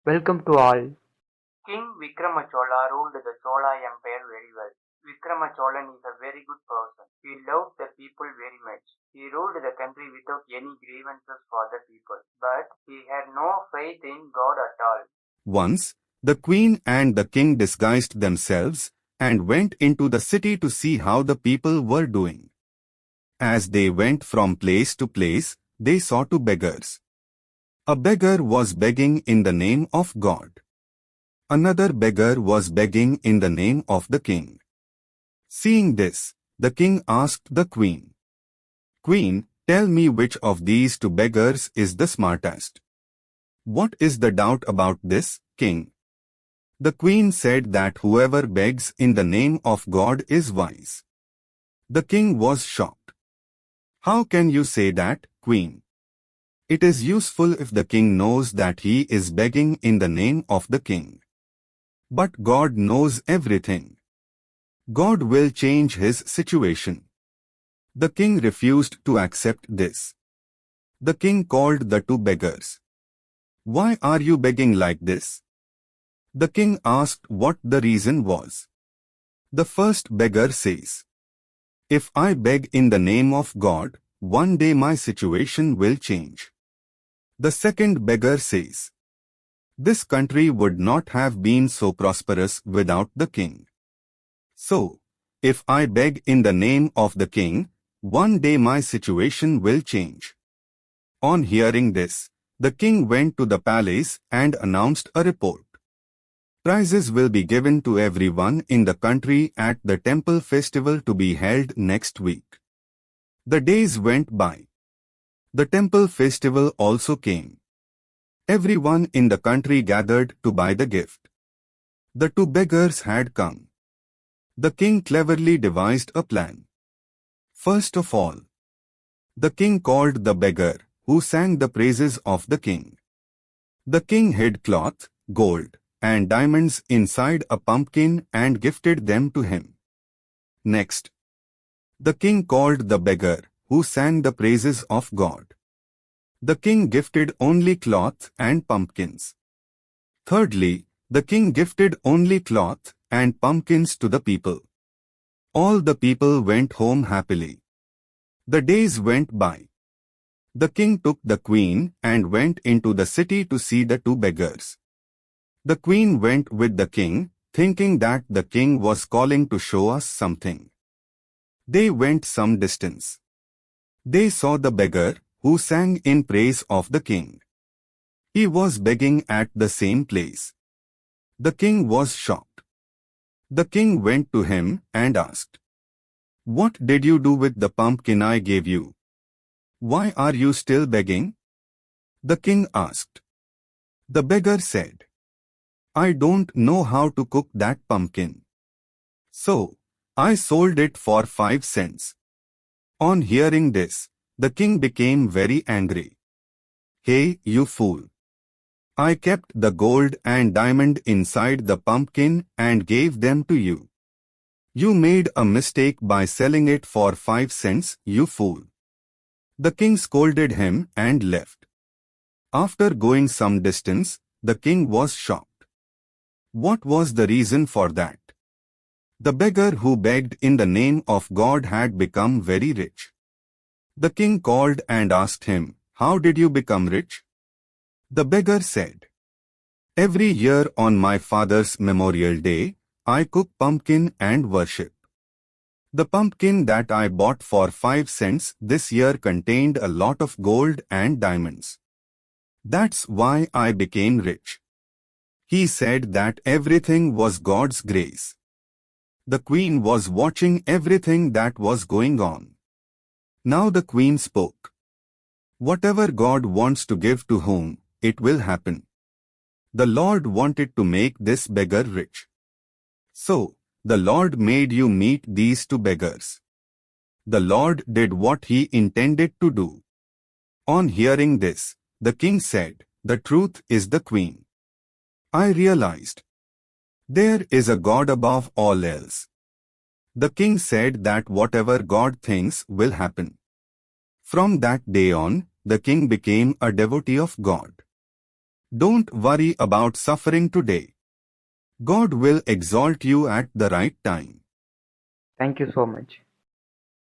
Welcome to all. King Vikramachola ruled the Chola Empire very well. Vikramacholan is a very good person. He loved the people very much. He ruled the country without any grievances for the people. But he had no faith in God at all. Once, the queen and the king disguised themselves and went into the city to see how the people were doing. As they went from place to place, they saw two beggars. A beggar was begging in the name of God. Another beggar was begging in the name of the king. Seeing this, the king asked the queen, "Queen, tell me which of these two beggars is the smartest." "What is the doubt about this, king?" The queen said that whoever begs in the name of God is wise. The king was shocked. "How can you say that, queen?" "It is useful if the king knows that he is begging in the name of the king. But God knows everything. God will change his situation." The king refused to accept this. The king called the two beggars. "Why are you begging like this?" The king asked what the reason was. The first beggar says, "If I beg in the name of God, one day my situation will change." The second beggar says, "This country would not have been so prosperous without the king. So, if I beg in the name of the king, one day my situation will change." On hearing this, the king went to the palace and announced a report. Prizes will be given to everyone in the country at the temple festival to be held next week. The days went by. The temple festival also came. Everyone in the country gathered to buy the gift. The two beggars had come. The king cleverly devised a plan. First of all, the king called the beggar who sang the praises of the king. The king hid cloth, gold, and diamonds inside a pumpkin and gifted them to him. Next, the king called the beggar who sang the praises of God. The king gifted only cloth and pumpkins. Thirdly, the king gifted only cloth and pumpkins to the people. All the people went home happily. The days went by. The king took the queen and went into the city to see the two beggars. The queen went with the king, thinking that the king was calling to show us something. They went some distance. They saw the beggar who sang in praise of the king. He was begging at the same place. The king was shocked. The king went to him and asked, "What did you do with the pumpkin I gave you? Why are you still begging?" The king asked. The beggar said, "I don't know how to cook that pumpkin. So, I sold it for 5 cents. On hearing this, the king became very angry. "Hey, you fool! I kept the gold and diamond inside the pumpkin and gave them to you. You made a mistake by selling it for 5 cents, you fool." The king scolded him and left. After going some distance, the king was shocked. What was the reason for that? The beggar who begged in the name of God had become very rich. The king called and asked him, "How did you become rich?" The beggar said, "Every year on my father's Memorial Day, I cook pumpkin and worship. The pumpkin that I bought for 5 cents this year contained a lot of gold and diamonds. That's why I became rich." He said that everything was God's grace. The queen was watching everything that was going on. Now the queen spoke. "Whatever God wants to give to whom, it will happen. The Lord wanted to make this beggar rich. So, the Lord made you meet these two beggars. The Lord did what he intended to do." On hearing this, the king said, "The truth is the queen. I realized there is a God above all else." The king said that whatever God thinks will happen. From that day on, the king became a devotee of God. Don't worry about suffering today. God will exalt you at the right time. Thank you so much.